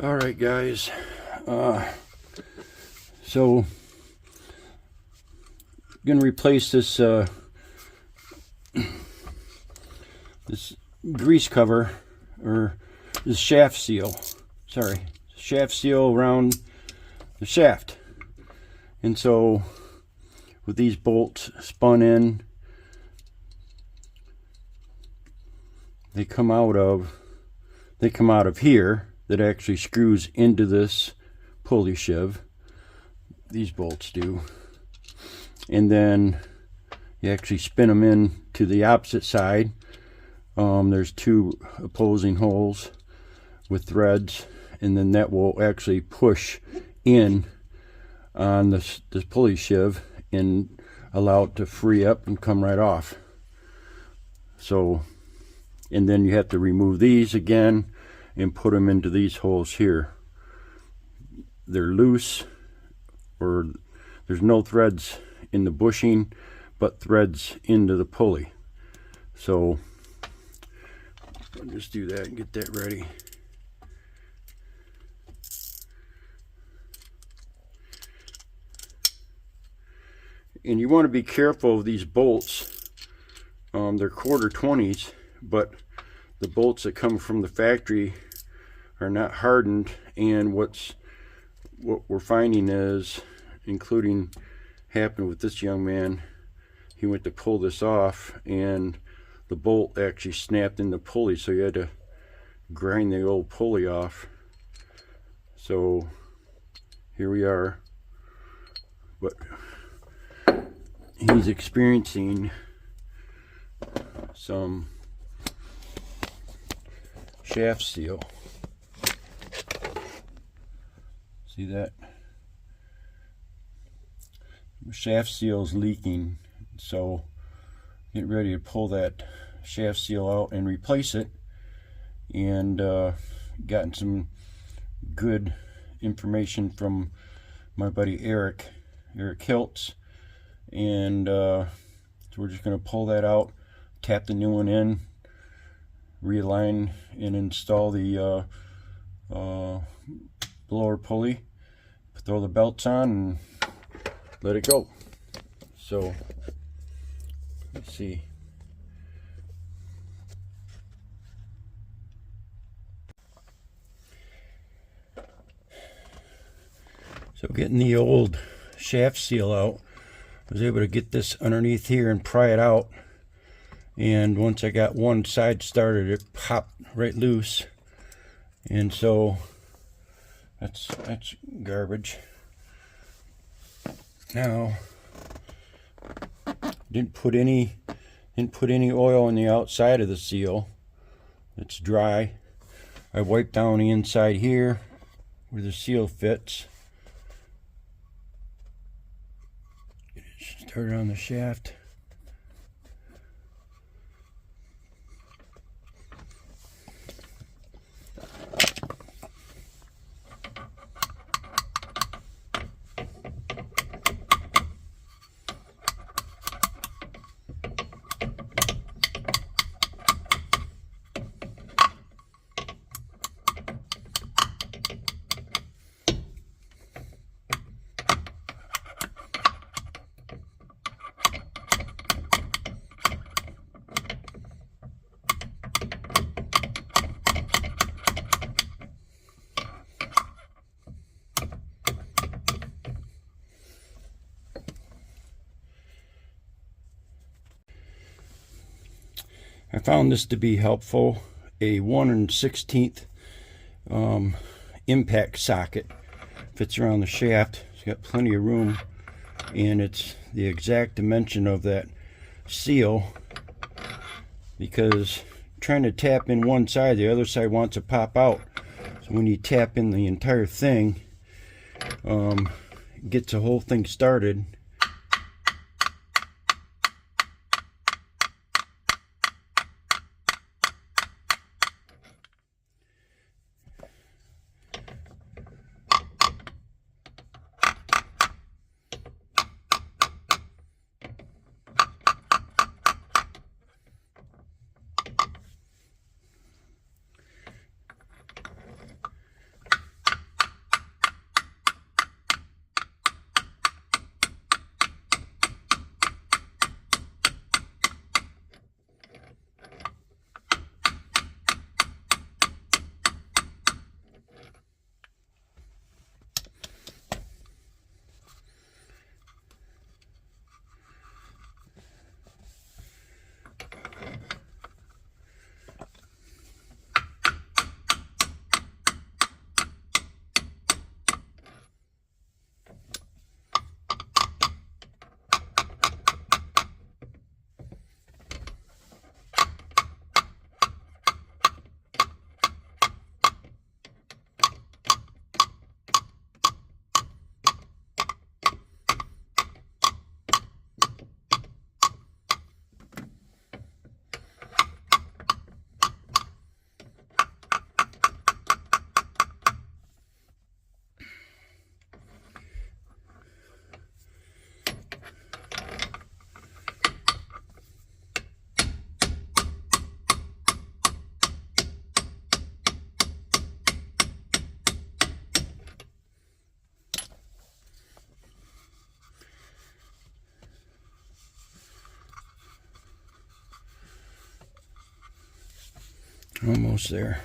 All right, guys. So I'm gonna replace this this grease cover, or this shaft seal. Sorry, shaft seal around the shaft. And so with these bolts spun in, they come out of here. That actually screws into this pulley sheave. These bolts do. And then you actually spin them in to the opposite side. There's two opposing holes with threads, and then that will actually push in on this pulley sheave and allow it to free up and come right off. So, and then you have to remove these again and put them into these holes here. They're loose, or there's no threads in the bushing, but threads into the pulley. So I'll just do that and get that ready. And you want to be careful of these bolts. They're 1/4-20s, but the bolts that come from the factory are not hardened, and what we're finding is, including happened with this young man, he went to pull this off and the bolt actually snapped in the pulley, so you had to grind the old pulley off. So here we are, but he's experiencing some shaft seal. See that? The shaft seal is leaking, so get ready to pull that shaft seal out and replace it. And gotten some good information from my buddy Eric Hiltz, and so we're just going to pull that out, tap the new one in, realign and install the blower pulley, throw the belts on, and let it go. So let's see. So getting the old shaft seal out, I was able to get this underneath here and pry it out. And once I got one side started, it popped right loose. And so that's garbage. Now, didn't put any oil on the outside of the seal. It's dry. I wiped down the inside here where the seal fits. Get it started on the shaft. I found this to be helpful. A 1/16 impact socket fits around the shaft. It's got plenty of room, and it's the exact dimension of that seal, because trying to tap in one side, the other side wants to pop out. So when you tap in the entire thing, it gets the whole thing started. Almost there.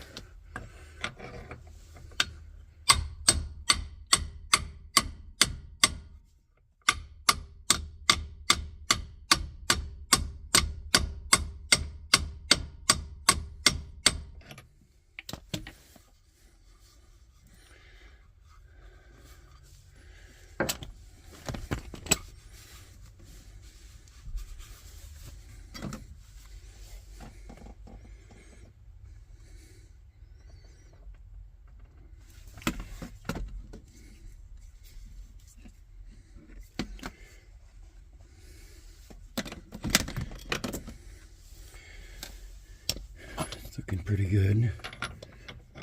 Looking pretty good.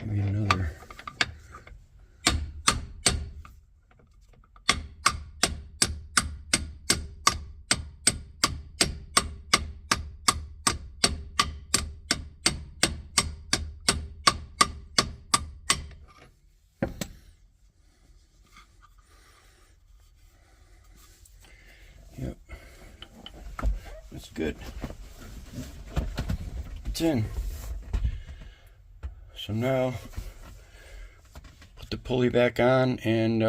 Maybe another. Yep. That's good. It's in. So now, put the pulley back on and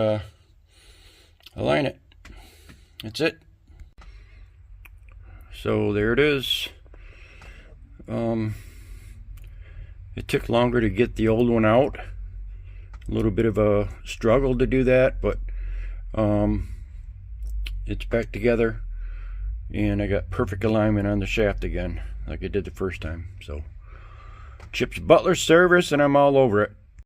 align it. That's it. So there it is. It took longer to get the old one out. A little bit of a struggle to do that, but it's back together. And I got perfect alignment on the shaft again, like I did the first time. So Chip's Butler service, and I'm all over it.